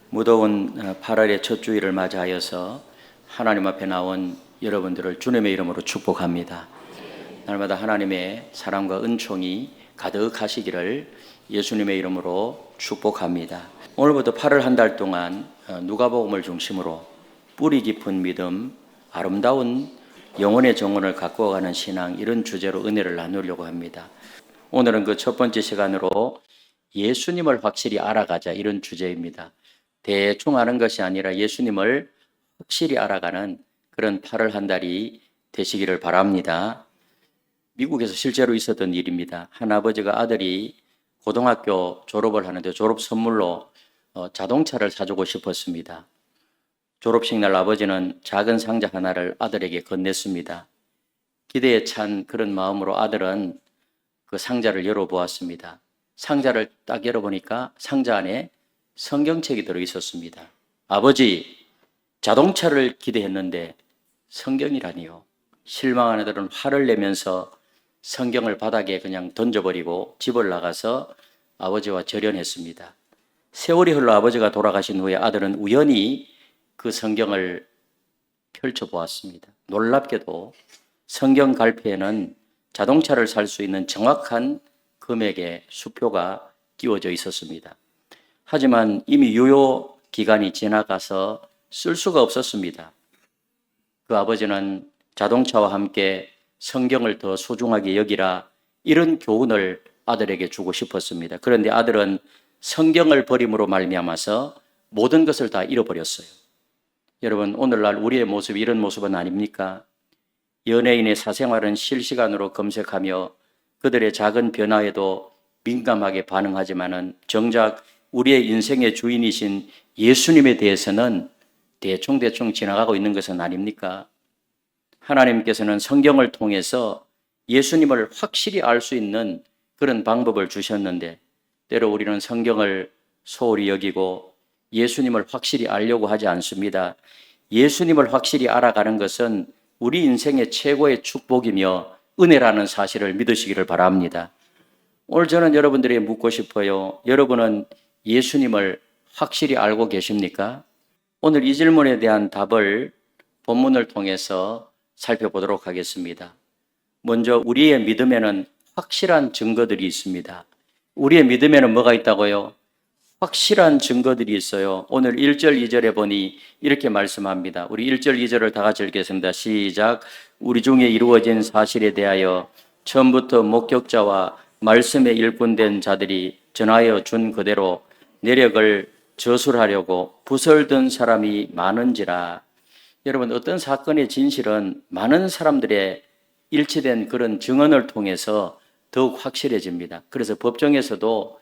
무더운 8월의 첫 주일을 맞이하여서 하나님 앞에 나온 여러분들을 주님의 이름으로 축복합니다. 날마다 하나님의 사랑과 은총이 가득하시기를 예수님의 이름으로 축복합니다. 오늘부터 8월 한 달 동안 누가복음을 중심으로 뿌리 깊은 믿음, 아름다운 영혼의 정원을 가꾸어가는 신앙, 이런 주제로 은혜를 나누려고 합니다. 오늘은 그 첫 번째 시간으로 예수님을 확실히 알아가자, 이런 주제입니다. 대충 아는 것이 아니라 예수님을 확실히 알아가는 그런 8월 한 달이 되시기를 바랍니다. 미국에서 실제로 있었던 일입니다. 한 아버지가 아들이 고등학교 졸업을 하는데 졸업 선물로 자동차를 사주고 싶었습니다. 졸업식 날 아버지는 작은 상자 하나를 아들에게 건넸습니다. 기대에 찬 그런 마음으로 아들은 그 상자를 열어보았습니다. 상자를 딱 열어보니까 상자 안에 성경책이 들어있었습니다. 아버지, 자동차를 기대했는데 성경이라니요. 실망한 아들은 화를 내면서 성경을 바닥에 그냥 던져버리고 집을 나가서 아버지와 절연했습니다. 세월이 흘러 아버지가 돌아가신 후에 아들은 우연히 그 성경을 펼쳐보았습니다. 놀랍게도 성경 갈피에는 자동차를 살 수 있는 정확한 금액의 수표가 끼워져 있었습니다. 하지만 이미 유효 기간이 지나가서 쓸 수가 없었습니다. 그 아버지는 자동차와 함께 성경을 더 소중하게 여기라, 이런 교훈을 아들에게 주고 싶었습니다. 그런데 아들은 성경을 버림으로 말미암아서 모든 것을 다 잃어버렸어요. 여러분, 오늘날 우리의 모습이 이런 모습은 아닙니까? 연예인의 사생활은 실시간으로 검색하며 그들의 작은 변화에도 민감하게 반응하지만은 정작 우리의 인생의 주인이신 예수님에 대해서는 대충 지나가고 있는 것은 아닙니까? 하나님께서는 성경을 통해서 예수님을 확실히 알 수 있는 그런 방법을 주셨는데, 때로 우리는 성경을 소홀히 여기고 예수님을 확실히 알려고 하지 않습니다. 예수님을 확실히 알아가는 것은 우리 인생의 최고의 축복이며 은혜라는 사실을 믿으시기를 바랍니다. 오늘 저는 여러분들에게 묻고 싶어요. 여러분은 예수님을 확실히 알고 계십니까? 오늘 이 질문에 대한 답을 본문을 통해서 살펴보도록 하겠습니다. 먼저 우리의 믿음에는 확실한 증거들이 있습니다. 우리의 믿음에는 뭐가 있다고요? 확실한 증거들이 있어요. 오늘 1절, 2절에 보니 이렇게 말씀합니다. 우리 1절, 2절을 다 같이 읽겠습니다. 시작. 우리 중에 이루어진 사실에 대하여 처음부터 목격자와 말씀에 일꾼된 자들이 전하여 준 그대로 내력을 저술하려고 부설든 사람이 많은지라. 여러분, 어떤 사건의 진실은 많은 사람들의 일치된 그런 증언을 통해서 더욱 확실해집니다. 그래서 법정에서도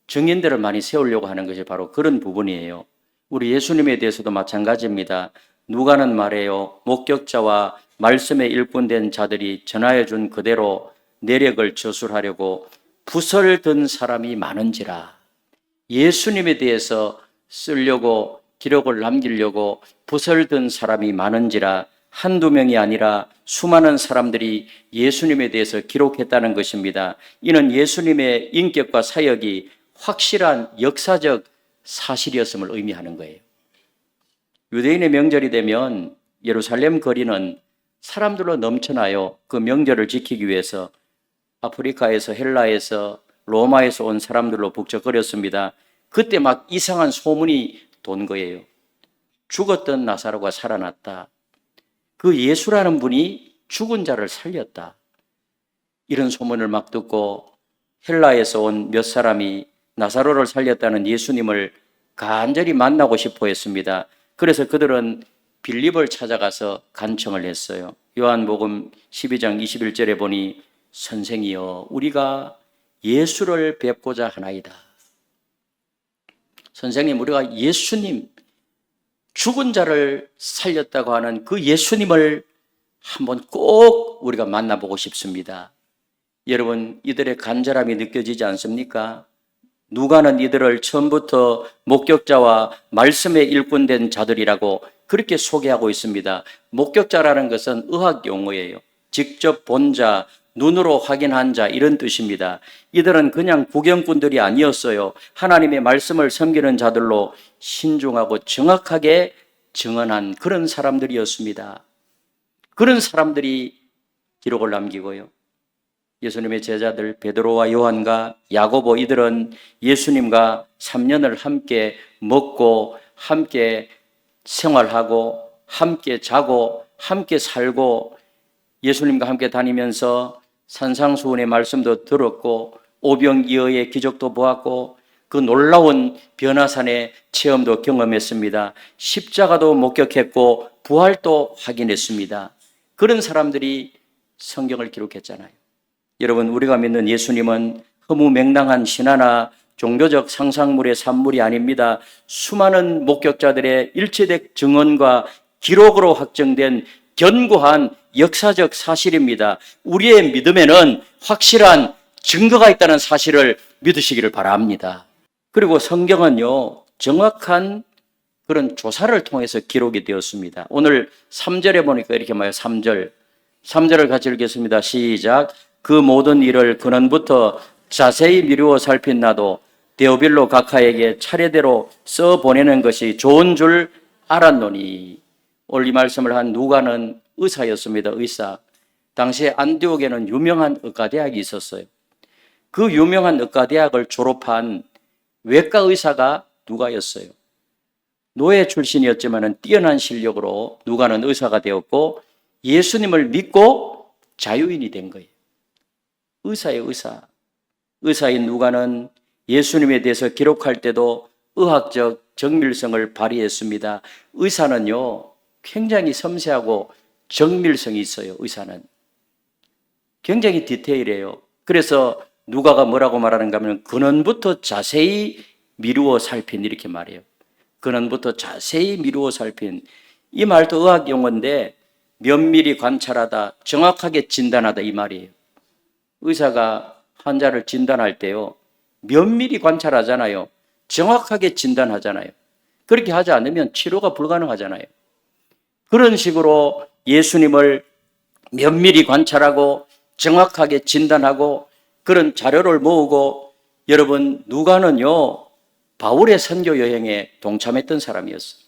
증인들을 많이 세우려고 하는 것이 바로 그런 부분이에요. 우리 예수님에 대해서도 마찬가지입니다. 누가는 말해요. 목격자와 말씀에 일꾼된 자들이 전하여 준 그대로 내력을 저술하려고 부설든 사람이 많은지라. 예수님에 대해서 쓰려고, 기록을 남기려고 부설든 사람이 많은지라. 한두 명이 아니라 수많은 사람들이 예수님에 대해서 기록했다는 것입니다. 이는 예수님의 인격과 사역이 확실한 역사적 사실이었음을 의미하는 거예요. 유대인의 명절이 되면 예루살렘 거리는 사람들로 넘쳐나요. 그 명절을 지키기 위해서 아프리카에서, 헬라에서, 로마에서 온 사람들로 북적거렸습니다. 그때 막 이상한 소문이 돈 거예요. 죽었던 나사로가 살아났다. 그 예수라는 분이 죽은 자를 살렸다. 이런 소문을 막 듣고 헬라에서 온 몇 사람이 나사로를 살렸다는 예수님을 간절히 만나고 싶어 했습니다. 그래서 그들은 빌립을 찾아가서 간청을 했어요. 요한복음 12장 21절에 보니 선생이여, 우리가 예수를 뵙고자 하나이다. 선생님, 우리가 예수님, 죽은 자를 살렸다고 하는 그 예수님을 한번 꼭 우리가 만나보고 싶습니다. 여러분, 이들의 간절함이 느껴지지 않습니까? 누가는 이들을 처음부터 목격자와 말씀에 일꾼된 자들이라고 그렇게 소개하고 있습니다. 목격자라는 것은 의학 용어예요. 직접 본 자, 눈으로 확인한 자 이런 뜻입니다. 이들은 그냥 구경꾼들이 아니었어요. 하나님의 말씀을 섬기는 자들로 신중하고 정확하게 증언한 그런 사람들이었습니다. 그런 사람들이 기록을 남기고요. 예수님의 제자들 베드로와 요한과 야고보 이들은 예수님과 3년을 함께 먹고 함께 생활하고 함께 자고 함께 살고 예수님과 함께 다니면서 산상수훈의 말씀도 들었고 오병이어의 기적도 보았고 그 놀라운 변화산의 체험도 경험했습니다. 십자가도 목격했고 부활도 확인했습니다. 그런 사람들이 성경을 기록했잖아요. 여러분, 우리가 믿는 예수님은 허무맹랑한 신화나 종교적 상상물의 산물이 아닙니다. 수많은 목격자들의 일체적 증언과 기록으로 확정된 견고한 역사적 사실입니다. 우리의 믿음에는 확실한 증거가 있다는 사실을 믿으시기를 바랍니다. 그리고 성경은요, 정확한 그런 조사를 통해서 기록이 되었습니다. 오늘 3절에 보니까 이렇게 말해요. 3절을 같이 읽겠습니다. 시작. 그 모든 일을 근원부터 자세히 미루어 살핀 나도 데오빌로 각하에게 차례대로 써보내는 것이 좋은 줄 알았노니. 오늘 이 말씀을 한 누가는 의사였습니다. 의사. 당시에 안디옥에는 유명한 의과대학이 있었어요. 그 유명한 의과대학을 졸업한 외과 의사가 누가였어요. 노예 출신이었지만 뛰어난 실력으로 누가는 의사가 되었고 예수님을 믿고 자유인이 된 거예요. 의사예요, 의사. 의사인 누가는 예수님에 대해서 기록할 때도 의학적 정밀성을 발휘했습니다. 의사는요, 굉장히 섬세하고 정밀성이 있어요, 의사는. 굉장히 디테일해요. 그래서 누가가 뭐라고 말하는가 하면 근원부터 자세히 미루어 살핀 이렇게 말해요. 근원부터 자세히 미루어 살핀. 이 말도 의학 용어인데 면밀히 관찰하다, 정확하게 진단하다 이 말이에요. 의사가 환자를 진단할 때요, 면밀히 관찰하잖아요. 정확하게 진단하잖아요. 그렇게 하지 않으면 치료가 불가능하잖아요. 그런 식으로 예수님을 면밀히 관찰하고 정확하게 진단하고 그런 자료를 모으고, 여러분 누가는요 바울의 선교 여행에 동참했던 사람이었어요.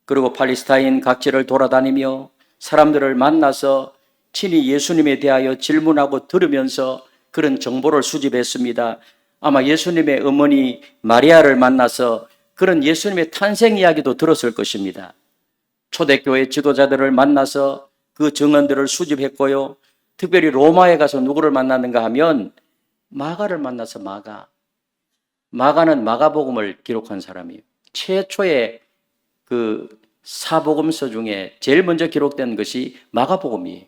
그리고 팔레스타인 각지를 돌아다니며 사람들을 만나서 친히 예수님에 대하여 질문하고 들으면서 그런 정보를 수집했습니다. 아마 예수님의 어머니 마리아를 만나서 그런 예수님의 탄생 이야기도 들었을 것입니다. 초대교회 지도자들을 만나서 그 증언들을 수집했고요. 특별히 로마에 가서 누구를 만났는가 하면 마가를 만나서 마가는 마가복음을 기록한 사람이에요. 최초의 그 사복음서 중에 제일 먼저 기록된 것이 마가복음이에요.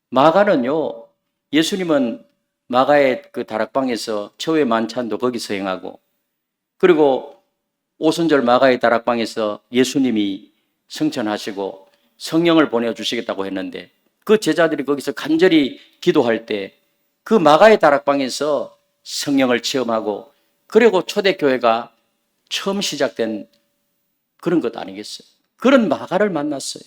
마가는요, 예수님은 마가의 그 다락방에서 처의 만찬도 거기서 행하고, 그리고 오순절 마가의 다락방에서 예수님이 성천하시고 성령을 보내주시겠다고 했는데 그 제자들이 거기서 간절히 기도할 때 그 마가의 다락방에서 성령을 체험하고, 그리고 초대교회가 처음 시작된 그런 것 아니겠어요? 그런 마가를 만났어요.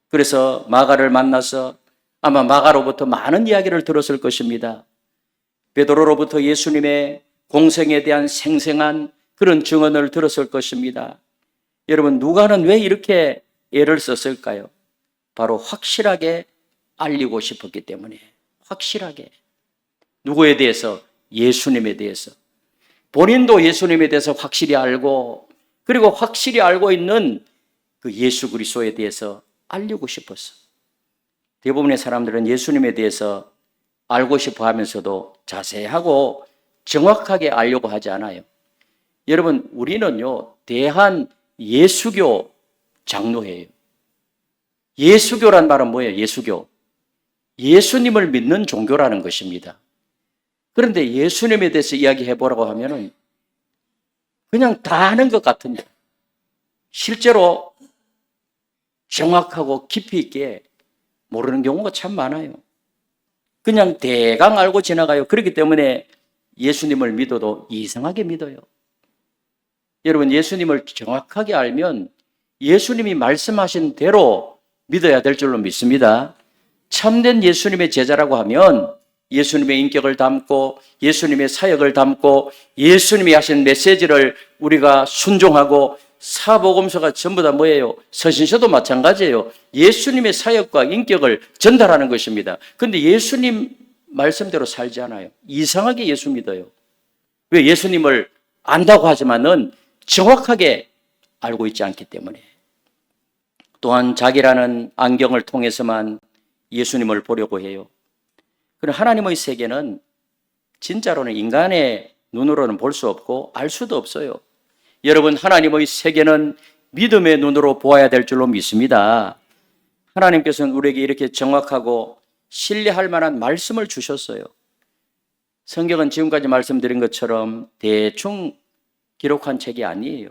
그래서 마가를 만나서 아마 마가로부터 많은 이야기를 들었을 것입니다. 베드로로부터 예수님의 공생에 대한 생생한 그런 증언을 들었을 것입니다. 여러분, 누가는 왜 이렇게 애를 썼을까요? 바로 확실하게 알리고 싶었기 때문에. 확실하게. 누구에 대해서? 예수님에 대해서. 본인도 예수님에 대해서 확실히 알고, 그리고 확실히 알고 있는 그 예수 그리스도에 대해서 알리고 싶었어. 대부분의 사람들은 예수님에 대해서 알고 싶어 하면서도 자세하고 정확하게 알려고 하지 않아요. 여러분, 우리는요, 대한 예수교 장로회예요. 예수교란 말은 뭐예요? 예수교. 예수님을 믿는 종교라는 것입니다. 그런데 예수님에 대해서 이야기해보라고 하면은 그냥 다 아는 것 같은데 실제로 정확하고 깊이 있게 모르는 경우가 참 많아요. 그냥 대강 알고 지나가요. 그렇기 때문에 예수님을 믿어도 이상하게 믿어요. 여러분, 예수님을 정확하게 알면 예수님이 말씀하신 대로 믿어야 될 줄로 믿습니다. 참된 예수님의 제자라고 하면 예수님의 인격을 담고 예수님의 사역을 담고 예수님이 하신 메시지를 우리가 순종하고 사복음서가 전부 다 뭐예요? 서신서도 마찬가지예요. 예수님의 사역과 인격을 전달하는 것입니다. 그런데 예수님 말씀대로 살지 않아요. 이상하게 예수 믿어요. 왜? 예수님을 안다고 하지만은 정확하게 알고 있지 않기 때문에. 또한 자기라는 안경을 통해서만 예수님을 보려고 해요. 그럼 하나님의 세계는 진짜로는 인간의 눈으로는 볼 수 없고 알 수도 없어요. 여러분, 하나님의 세계는 믿음의 눈으로 보아야 될 줄로 믿습니다. 하나님께서는 우리에게 이렇게 정확하고 신뢰할 만한 말씀을 주셨어요. 성경은 지금까지 말씀드린 것처럼 대충 기록한 책이 아니에요.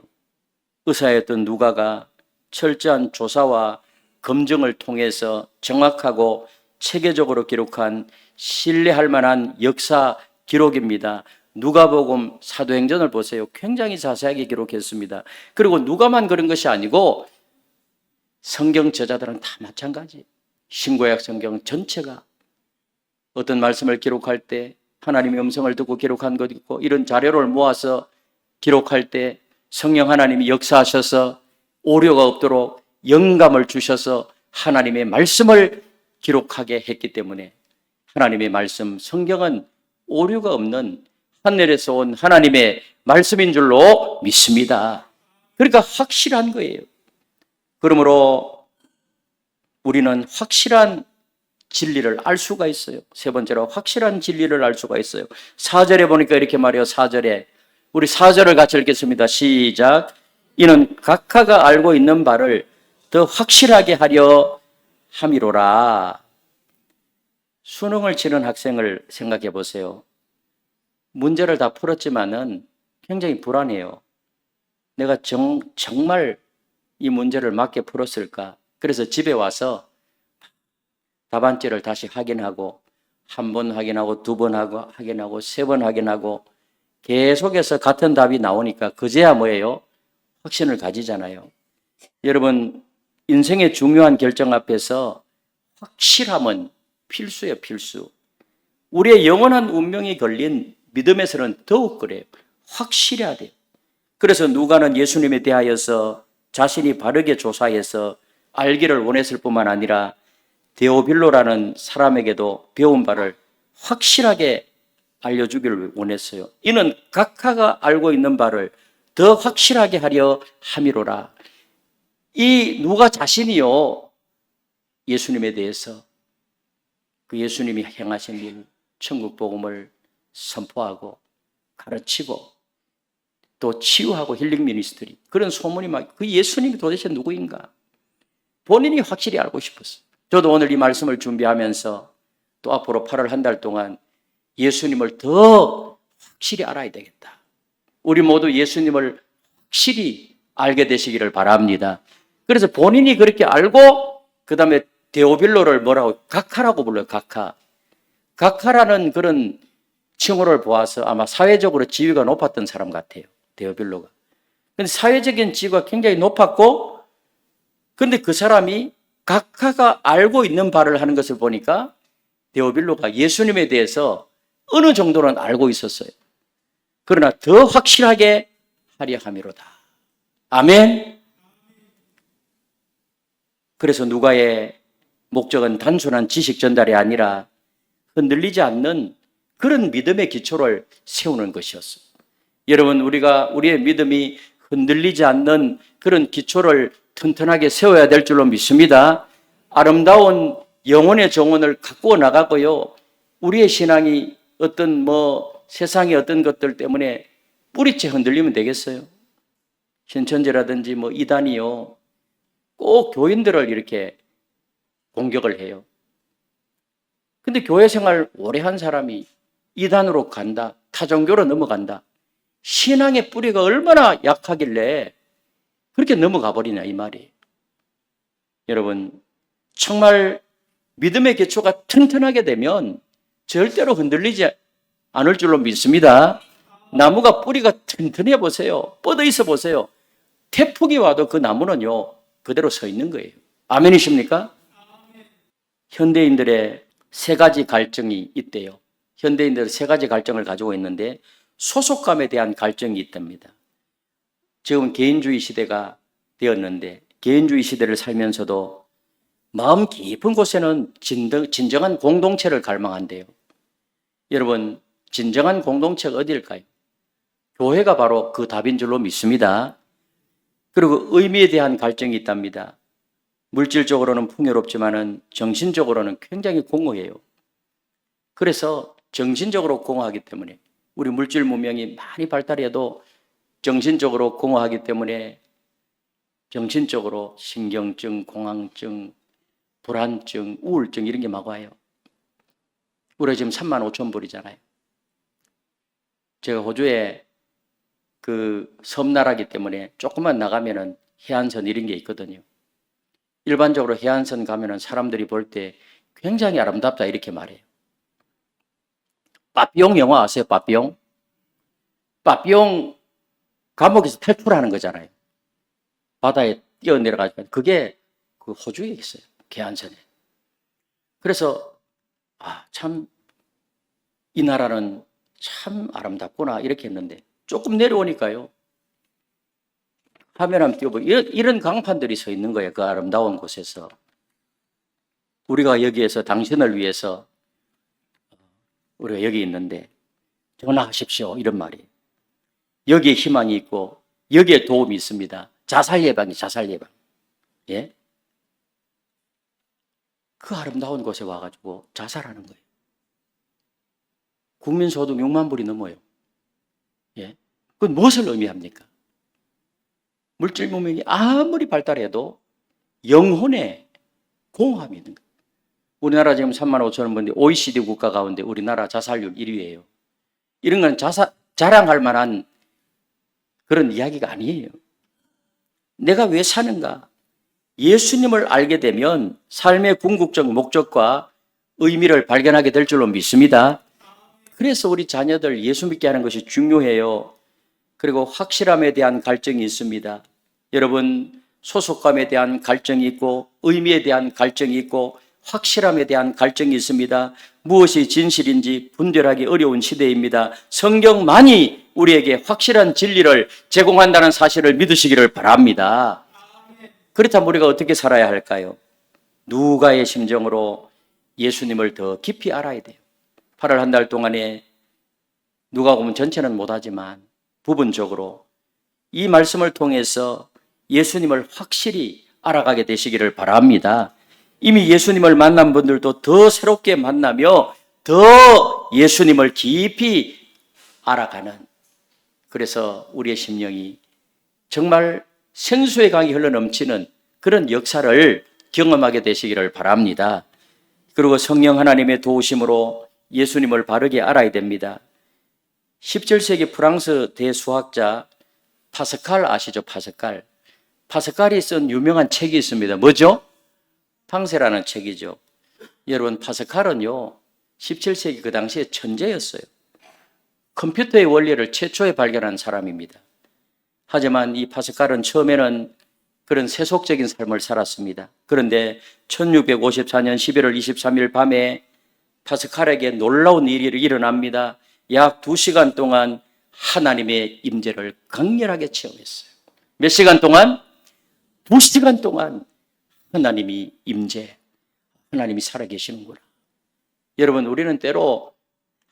의사였던 누가가 철저한 조사와 검증을 통해서 정확하고 체계적으로 기록한 신뢰할 만한 역사 기록입니다. 누가복음, 사도행전을 보세요. 굉장히 자세하게 기록했습니다. 그리고 누가만 그런 것이 아니고 성경 저자들은 다 마찬가지. 신구약 성경 전체가 어떤 말씀을 기록할 때 하나님의 음성을 듣고 기록한 것 있고, 이런 자료를 모아서 기록할 때 성령 하나님이 역사하셔서 오류가 없도록 영감을 주셔서 하나님의 말씀을 기록하게 했기 때문에 하나님의 말씀, 성경은 오류가 없는 하늘에서 온 하나님의 말씀인 줄로 믿습니다. 그러니까 확실한 거예요. 그러므로 우리는 확실한 진리를 알 수가 있어요. 세 번째로 확실한 진리를 알 수가 있어요. 4절에 보니까 이렇게 말해요. 4절에 우리 4절을 같이 읽겠습니다. 시작. 이는 각하가 알고 있는 바를 더 확실하게 하려 함이로라. 수능을 치는 학생을 생각해 보세요. 문제를 다 풀었지만은 굉장히 불안해요. 내가 정말 이 문제를 맞게 풀었을까? 그래서 집에 와서 답안지를 다시 확인하고, 한 번 확인하고, 두 번 확인하고, 세 번 확인하고, 계속해서 같은 답이 나오니까 그제야 뭐예요? 확신을 가지잖아요. 여러분, 인생의 중요한 결정 앞에서 확실함은 필수예요, 필수. 우리의 영원한 운명이 걸린 믿음에서는 더욱 그래요. 확실해야 돼요. 그래서 누가는 예수님에 대하여서 자신이 바르게 조사해서 알기를 원했을 뿐만 아니라 데오빌로라는 사람에게도 배운 바를 확실하게 알려주기를 원했어요. 이는 각하가 알고 있는 바를 더 확실하게 하려 함이로라. 이 누가 자신이요, 예수님에 대해서 그 예수님이 행하신 일, 천국 복음을 선포하고 가르치고 또 치유하고 힐링 미니스트리, 그런 소문이 막, 그 예수님이 도대체 누구인가? 본인이 확실히 알고 싶었어요. 저도 오늘 이 말씀을 준비하면서 또 앞으로 8월 한 달 동안 예수님을 더 확실히 알아야 되겠다. 우리 모두 예수님을 확실히 알게 되시기를 바랍니다. 그래서 본인이 그렇게 알고 그 다음에 데오빌로를 뭐라고? 각하라고 불러요. 각하. 각하라는 그런 칭호를 보아서 아마 사회적으로 지위가 높았던 사람 같아요. 데오빌로가. 근데 사회적인 지위가 굉장히 높았고, 근데 그 사람이 각하가 알고 있는 바를 하는 것을 보니까 데오빌로가 예수님에 대해서 어느 정도는 알고 있었어요. 그러나 더 확실하게 하려 함이로다. 아멘. 그래서 누가의 목적은 단순한 지식 전달이 아니라 흔들리지 않는 그런 믿음의 기초를 세우는 것이었어요. 여러분, 우리의 믿음이 흔들리지 않는 그런 기초를 튼튼하게 세워야 될 줄로 믿습니다. 아름다운 영혼의 정원을 가꾸어 나가고요, 우리의 신앙이 어떤 세상의 어떤 것들 때문에 뿌리째 흔들리면 되겠어요? 신천지라든지 이단이요, 꼭 교인들을 이렇게 공격을 해요. 근데 교회 생활 오래 한 사람이 이단으로 간다, 타종교로 넘어간다, 신앙의 뿌리가 얼마나 약하길래 그렇게 넘어가 버리냐, 이 말이에요. 여러분, 정말 믿음의 기초가 튼튼하게 되면 절대로 흔들리지 않을 줄로 믿습니다. 나무가 뿌리가 튼튼해 보세요. 뻗어 있어 보세요. 태풍이 와도 그 나무는요, 그대로 서 있는 거예요. 아멘이십니까? 현대인들의 세 가지 갈증이 있대요. 현대인들은 세 가지 갈증을 가지고 있는데 소속감에 대한 갈증이 있답니다. 지금 개인주의 시대가 되었는데 개인주의 시대를 살면서도 마음 깊은 곳에는 진정한 공동체를 갈망한대요. 여러분, 진정한 정체가 어디일까요? 교회가 바로 그 답인 줄로 믿습니다. 그리고 의미에 대한 갈증이 있답니다. 물질적으로는 풍요롭지만은 정신적으로는 굉장히 공허해요. 그래서 정신적으로 공허하기 때문에 우리 물질 문명이 많이 발달해도 정신적으로 공허하기 때문에 정신적으로 신경증, 공황증, 불안증, 우울증 이런 게 막 와요. 우리가 지금 35,000불이잖아요. 제가 호주에 그 섬나라기 때문에 조금만 나가면은 해안선 이런 게 있거든요. 일반적으로 해안선 가면은 사람들이 볼 때 굉장히 아름답다 이렇게 말해요. 빠삐용 영화 아세요? 빠삐용? 빠삐용 감옥에서 탈출하는 거잖아요. 바다에 뛰어내려가니까 그게 그 호주에 있어요. 해안선에. 그래서 참 이 나라는 참 아름답구나 이렇게 했는데 조금 내려오니까요. 화면 한번 띄워보고 이런 강판들이 서 있는 거예요. 그 아름다운 곳에서. 우리가 여기에서 당신을 위해서 우리가 여기 있는데 전화하십시오 이런 말이에요. 여기에 희망이 있고 여기에 도움이 있습니다. 자살 예방이 자살 예방. 예? 그 아름다운 곳에 와가지고 자살하는 거예요. 국민소득 6만 불이 넘어요. 예? 그건 무엇을 의미합니까? 물질 문명이 아무리 발달해도 영혼에 공허함이 있는 거예요. 우리나라 지금 35,000원 번데 OECD 국가 가운데 우리나라 자살률 1위예요. 이런 건 자랑할 만한 그런 이야기가 아니에요. 내가 왜 사는가? 예수님을 알게 되면 삶의 궁극적 목적과 의미를 발견하게 될 줄로 믿습니다. 그래서 우리 자녀들 예수 믿게 하는 것이 중요해요. 그리고 확실함에 대한 갈증이 있습니다. 여러분, 소속감에 대한 갈증이 있고 의미에 대한 갈증이 있고 확실함에 대한 갈증이 있습니다. 무엇이 진실인지 분별하기 어려운 시대입니다. 성경만이 우리에게 확실한 진리를 제공한다는 사실을 믿으시기를 바랍니다. 그렇다면 우리가 어떻게 살아야 할까요? 누가의 심정으로 예수님을 더 깊이 알아야 돼요. 8월 한 달 동안에 누가복음 전체는 못하지만 부분적으로 이 말씀을 통해서 예수님을 확실히 알아가게 되시기를 바랍니다. 이미 예수님을 만난 분들도 더 새롭게 만나며 더 예수님을 깊이 알아가는, 그래서 우리의 심령이 정말 생수의 강이 흘러넘치는 그런 역사를 경험하게 되시기를 바랍니다. 그리고 성령 하나님의 도우심으로 예수님을 바르게 알아야 됩니다. 17세기 프랑스 대수학자 파스칼 아시죠? 파스칼이 쓴 유명한 책이 있습니다. 뭐죠? 탕세라는 책이죠. 여러분, 파스칼은요 17세기 그 당시에 천재였어요. 컴퓨터의 원리를 최초에 발견한 사람입니다. 하지만 이 파스칼은 처음에는 그런 세속적인 삶을 살았습니다. 그런데 1654년 11월 23일 밤에 파스칼에게 놀라운 일이 일어납니다. 약 2시간 동안 하나님의 임재를 강렬하게 체험했어요. 몇 시간 동안? 2시간 동안 하나님이 임재, 하나님이 살아계시는구나. 여러분, 우리는 때로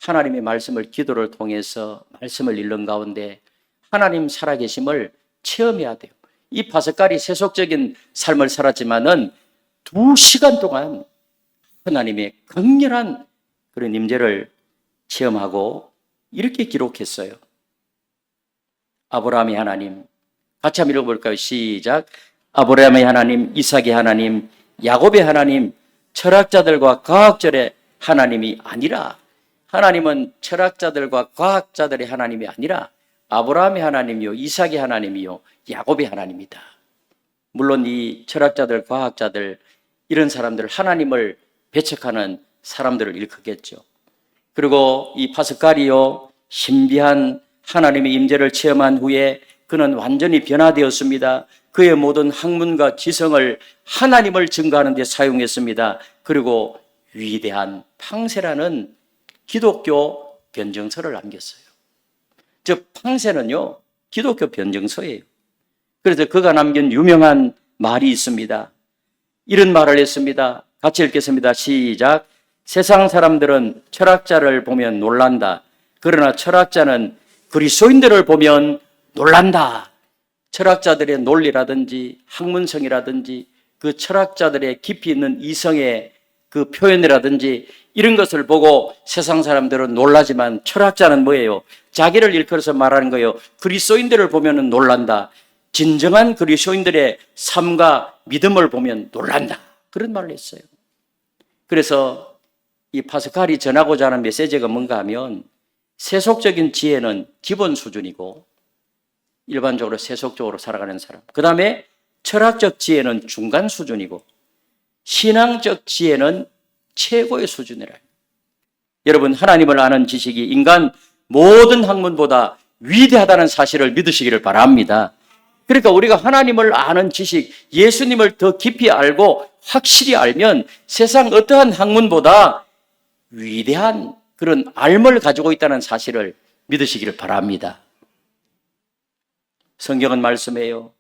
하나님의 말씀을 기도를 통해서 말씀을 읽는 가운데 하나님 살아계심을 체험해야 돼요. 이 파스칼이 세속적인 삶을 살았지만은 2시간 동안 하나님의 강렬한 그런 임재를 체험하고 이렇게 기록했어요. 아브라함의 하나님, 같이 한번 읽어볼까요? 시작. 아브라함의 하나님, 이삭의 하나님, 야곱의 하나님, 철학자들과 과학자들의 하나님이 아니라, 하나님은 철학자들과 과학자들의 하나님이 아니라 아브라함의 하나님이요, 이삭의 하나님이요, 야곱의 하나님이다. 물론 이 철학자들, 과학자들 이런 사람들, 하나님을 배척하는 사람들을 일컫겠죠. 그리고 이 파스칼이요 신비한 하나님의 임재를 체험한 후에 그는 완전히 변화되었습니다. 그의 모든 학문과 지성을 하나님을 증거하는 데 사용했습니다. 그리고 위대한 탕세라는 기독교 변증서를 남겼어요. 즉 판세는요 기독교 변증서예요. 그래서 그가 남긴 유명한 말이 있습니다. 이런 말을 했습니다. 같이 읽겠습니다. 시작. 세상 사람들은 철학자를 보면 놀란다. 그러나 철학자는 그리스도인들을 보면 놀란다. 철학자들의 논리라든지 학문성이라든지 그 철학자들의 깊이 있는 이성의 그 표현이라든지 이런 것을 보고 세상 사람들은 놀라지만 철학자는 뭐예요? 자기를 일컬어서 말하는 거예요. 그리스도인들을 보면 놀란다. 진정한 그리스도인들의 삶과 믿음을 보면 놀란다. 그런 말을 했어요. 그래서 이 파스칼이 전하고자 하는 메시지가 뭔가 하면 세속적인 지혜는 기본 수준이고 일반적으로 세속적으로 살아가는 사람, 그 다음에 철학적 지혜는 중간 수준이고 신앙적 지혜는 최고의 수준이라. 여러분 하나님을 아는 지식이 인간 모든 학문보다 위대하다는 사실을 믿으시기를 바랍니다. 그러니까 우리가 하나님을 아는 지식, 예수님을 더 깊이 알고 확실히 알면 세상 어떠한 학문보다 위대한 그런 알을 가지고 있다는 사실을 믿으시기를 바랍니다. 성경은 말씀해요.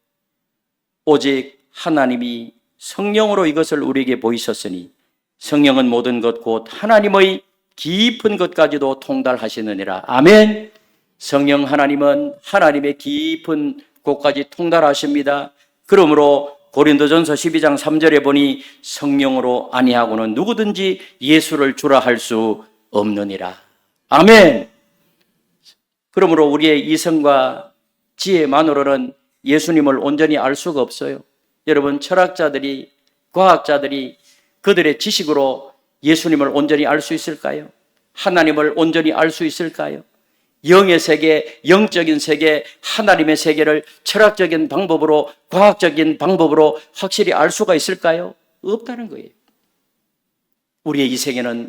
오직 하나님이 성령으로 이것을 우리에게 보이셨으니 성령은 모든 것 곧 하나님의 깊은 것까지도 통달하시느니라. 아멘. 성령 하나님은 하나님의 깊은 곳까지 통달하십니다. 그러므로 고린도전서 12장 3절에 보니 성령으로 아니하고는 누구든지 예수를 주라 할 수 없느니라. 아멘. 그러므로 우리의 이성과 지혜만으로는 예수님을 온전히 알 수가 없어요. 여러분 철학자들이, 과학자들이 그들의 지식으로 예수님을 온전히 알 수 있을까요? 하나님을 온전히 알 수 있을까요? 영의 세계, 영적인 세계, 하나님의 세계를 철학적인 방법으로, 과학적인 방법으로 확실히 알 수가 있을까요? 없다는 거예요. 우리의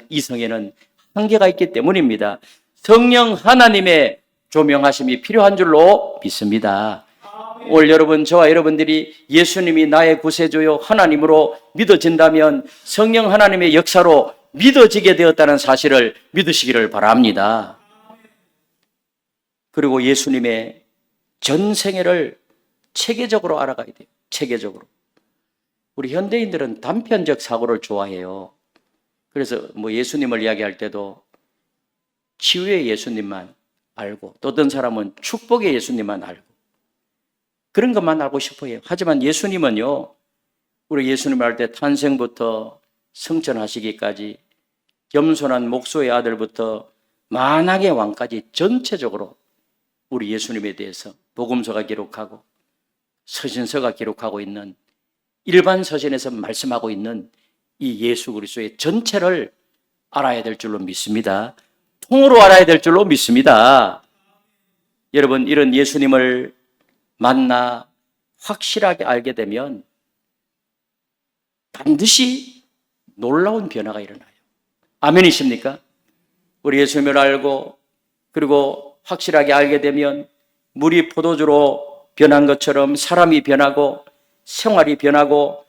이성에는 한계가 있기 때문입니다. 성령 하나님의 조명하심이 필요한 줄로 믿습니다. 오늘 여러분, 저와 여러분들이 예수님이 나의 구세주요 하나님으로 믿어진다면 성령 하나님의 역사로 믿어지게 되었다는 사실을 믿으시기를 바랍니다. 그리고 예수님의 전생애를 체계적으로 알아가야 돼요. 체계적으로. 우리 현대인들은 단편적 사고를 좋아해요. 그래서 예수님을 이야기할 때도 치유의 예수님만 알고 또 어떤 사람은 축복의 예수님만 알고 그런 것만 알고 싶어요. 하지만 예수님은요, 우리 예수님 할 때 탄생부터 성천하시기까지 겸손한 목소의 아들부터 만왕의 왕까지 전체적으로 우리 예수님에 대해서 복음서가 기록하고 서신서가 기록하고 있는 일반 서신에서 말씀하고 있는 이 예수 그리스도의 전체를 알아야 될 줄로 믿습니다. 통으로 알아야 될 줄로 믿습니다. 여러분, 이런 예수님을 만나 확실하게 알게 되면 반드시 놀라운 변화가 일어나요. 아멘이십니까? 우리 예수님을 알고 그리고 확실하게 알게 되면 물이 포도주로 변한 것처럼 사람이 변하고 생활이 변하고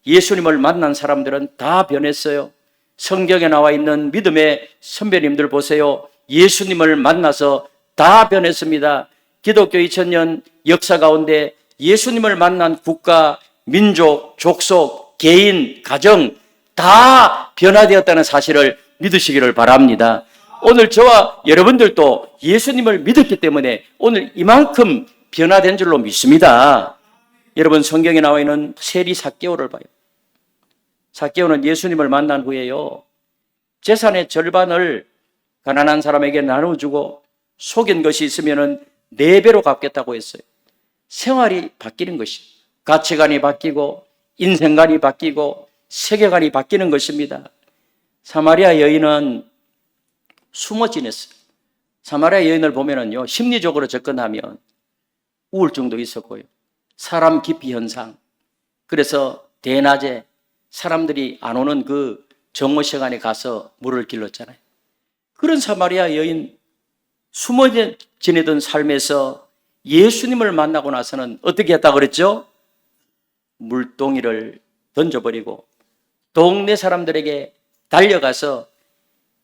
예수님을 만난 사람들은 다 변했어요. 성경에 나와 있는 믿음의 선배님들 보세요. 예수님을 만나서 다 변했습니다. 기독교 2000년 역사 가운데 예수님을 만난 국가, 민족, 족속, 개인, 가정 다 변화되었다는 사실을 믿으시기를 바랍니다. 오늘 저와 여러분들도 예수님을 믿었기 때문에 오늘 이만큼 변화된 줄로 믿습니다. 여러분, 성경에 나와 있는 세리 삭개오를 봐요. 삭개오는 예수님을 만난 후에요, 재산의 절반을 가난한 사람에게 나눠주고 속인 것이 있으면 4배로 갚겠다고 했어요. 생활이 바뀌는 것이, 가치관이 바뀌고 인생관이 바뀌고 세계관이 바뀌는 것입니다. 사마리아 여인은 숨어 지냈어요. 사마리아 여인을 보면은요, 심리적으로 접근하면 우울증도 있었고요, 사람 기피 현상, 그래서 대낮에 사람들이 안 오는 그 정오 시간에 가서 물을 길렀잖아요. 그런 사마리아 여인, 숨어 지내던 삶에서 예수님을 만나고 나서는 어떻게 했다고 그랬죠? 물동이를 던져버리고 동네 사람들에게 달려가서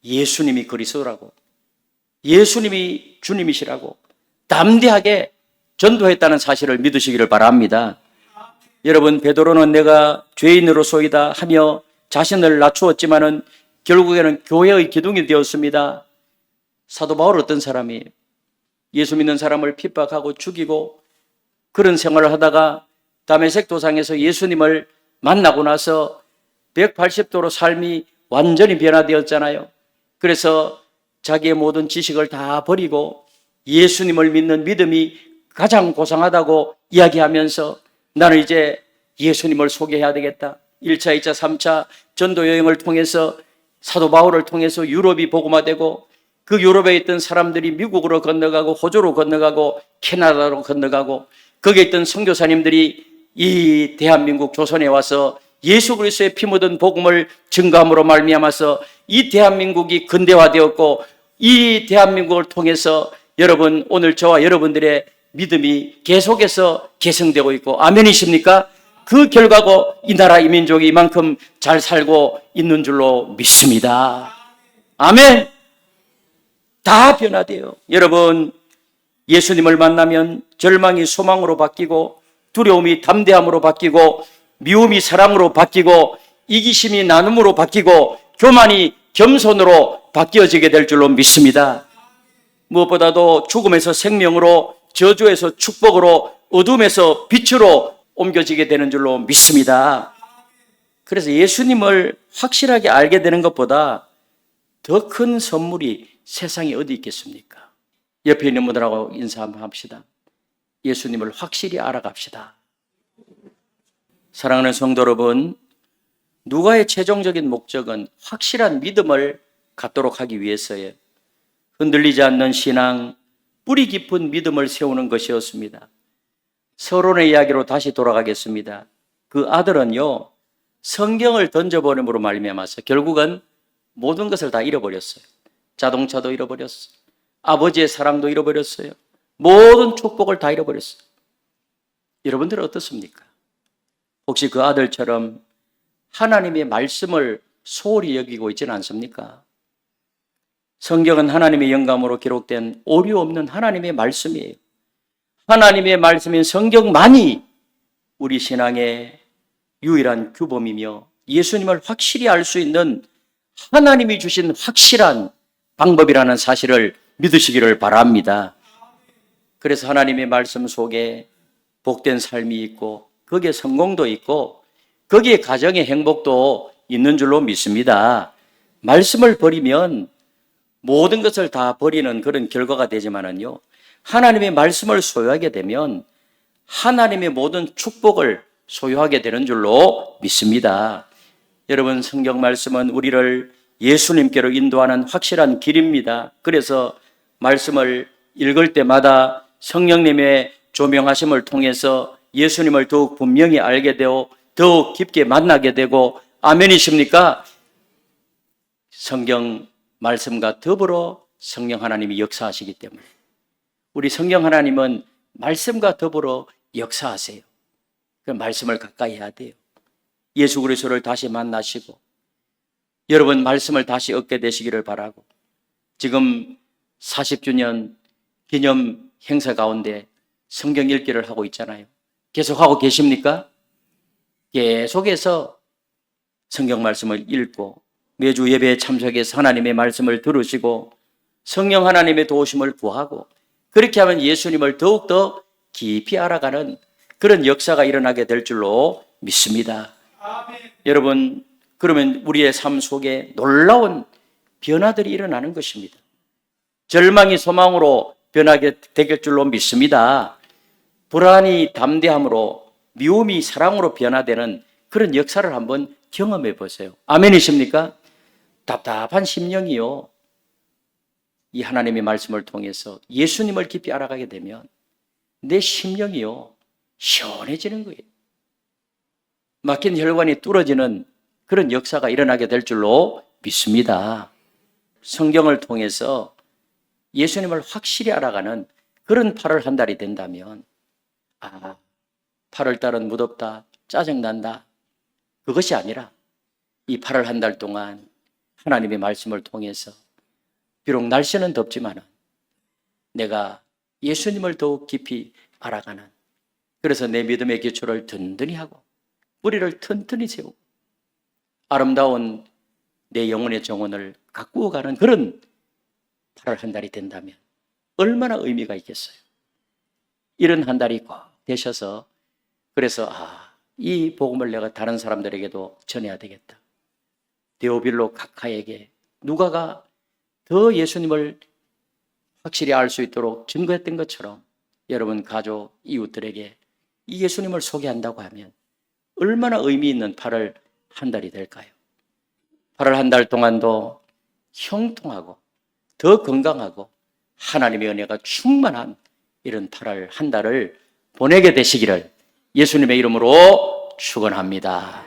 예수님이 그리스도라고, 예수님이 주님이시라고 담대하게 전도했다는 사실을 믿으시기를 바랍니다. 여러분, 베드로는 내가 죄인으로소이다 하며 자신을 낮추었지만은 결국에는 교회의 기둥이 되었습니다. 사도 바울 어떤 사람이 예수 믿는 사람을 핍박하고 죽이고 그런 생활을 하다가 다메섹 도상에서 예수님을 만나고 나서 180도로 삶이 완전히 변화되었잖아요. 그래서 자기의 모든 지식을 다 버리고 예수님을 믿는 믿음이 가장 고상하다고 이야기하면서 나는 이제 예수님을 소개해야 되겠다. 1차, 2차, 3차 전도 여행을 통해서 사도 바울을 통해서 유럽이 복음화되고 그 유럽에 있던 사람들이 미국으로 건너가고 호주로 건너가고 캐나다로 건너가고 거기에 있던 선교사님들이 이 대한민국 조선에 와서 예수 그리스도의 피 묻은 복음을 증거함으로 말미암아서 이 대한민국이 근대화되었고 이 대한민국을 통해서 여러분 오늘 저와 여러분들의 믿음이 계속해서 개성되고 있고 아멘이십니까? 그 결과고 이 나라 이 민족이 이만큼 잘 살고 있는 줄로 믿습니다. 아멘. 다 변화돼요. 여러분 예수님을 만나면 절망이 소망으로 바뀌고 두려움이 담대함으로 바뀌고 미움이 사랑으로 바뀌고 이기심이 나눔으로 바뀌고 교만이 겸손으로 바뀌어지게 될 줄로 믿습니다. 무엇보다도 죽음에서 생명으로 저주에서 축복으로 어둠에서 빛으로 옮겨지게 되는 줄로 믿습니다. 그래서 예수님을 확실하게 알게 되는 것보다 더 큰 선물이 세상에 어디 있겠습니까? 옆에 있는 분들하고 인사 한번 합시다. 예수님을 확실히 알아갑시다. 사랑하는 성도 여러분, 누가의 최종적인 목적은 확실한 믿음을 갖도록 하기 위해서예요. 흔들리지 않는 신앙, 뿌리 깊은 믿음을 세우는 것이었습니다. 서론의 이야기로 다시 돌아가겠습니다. 그 아들은요, 성경을 던져버림으로 말미암아서 결국은 모든 것을 다 잃어버렸어요. 자동차도 잃어버렸어요. 아버지의 사랑도 잃어버렸어요. 모든 축복을 다 잃어버렸어요. 여러분들은 어떻습니까? 혹시 그 아들처럼 하나님의 말씀을 소홀히 여기고 있지는 않습니까? 성경은 하나님의 영감으로 기록된 오류 없는 하나님의 말씀이에요. 하나님의 말씀인 성경만이 우리 신앙의 유일한 규범이며 예수님을 확실히 알 수 있는 하나님이 주신 확실한 방법이라는 사실을 믿으시기를 바랍니다. 그래서 하나님의 말씀 속에 복된 삶이 있고 거기에 성공도 있고 거기에 가정의 행복도 있는 줄로 믿습니다. 말씀을 버리면 모든 것을 다 버리는 그런 결과가 되지만은요, 하나님의 말씀을 소유하게 되면 하나님의 모든 축복을 소유하게 되는 줄로 믿습니다. 여러분, 성경 말씀은 우리를 예수님께로 인도하는 확실한 길입니다. 그래서 말씀을 읽을 때마다 성령님의 조명하심을 통해서 예수님을 더욱 분명히 알게 되어 더욱 깊게 만나게 되고 아멘이십니까? 성경 말씀과 더불어 성령 하나님이 역사하시기 때문에 우리 성령 하나님은 말씀과 더불어 역사하세요. 그 말씀을 가까이 해야 돼요. 예수 그리스도를 다시 만나시고 여러분 말씀을 다시 얻게 되시기를 바라고 지금 40주년 기념 행사 가운데 성경 읽기를 하고 있잖아요. 계속하고 계십니까? 계속해서 성경 말씀을 읽고 매주 예배에 참석해서 하나님의 말씀을 들으시고 성령 하나님의 도우심을 구하고 그렇게 하면 예수님을 더욱더 깊이 알아가는 그런 역사가 일어나게 될 줄로 믿습니다. 아멘. 여러분, 그러면 우리의 삶 속에 놀라운 변화들이 일어나는 것입니다. 절망이 소망으로 변하게 될 줄로 믿습니다. 불안이 담대함으로 미움이 사랑으로 변화되는 그런 역사를 한번 경험해 보세요. 아멘이십니까? 답답한 심령이요, 이 하나님의 말씀을 통해서 예수님을 깊이 알아가게 되면 내 심령이요 시원해지는 거예요. 막힌 혈관이 뚫어지는 그런 역사가 일어나게 될 줄로 믿습니다. 성경을 통해서 예수님을 확실히 알아가는 그런 8월 한 달이 된다면 8월 달은 무덥다, 짜증난다, 그것이 아니라 이 8월 한 달 동안 하나님의 말씀을 통해서 비록 날씨는 덥지만 내가 예수님을 더욱 깊이 알아가는, 그래서 내 믿음의 기초를 든든히 하고 뿌리를 튼튼히 세우고 아름다운 내 영혼의 정원을 가꾸어 가는 그런 8월 한 달이 된다면 얼마나 의미가 있겠어요. 이런 한 달이 꼭 되셔서, 그래서 이 복음을 내가 다른 사람들에게도 전해야 되겠다. 데오빌로 각하에게 누가가 더 예수님을 확실히 알 수 있도록 증거했던 것처럼 여러분 가족, 이웃들에게 이 예수님을 소개한다고 하면 얼마나 의미 있는 8월 한 달이 될까요? 8월 한 달 동안도 형통하고 더 건강하고 하나님의 은혜가 충만한 이런 8월 한 달을 보내게 되시기를 예수님의 이름으로 축원합니다.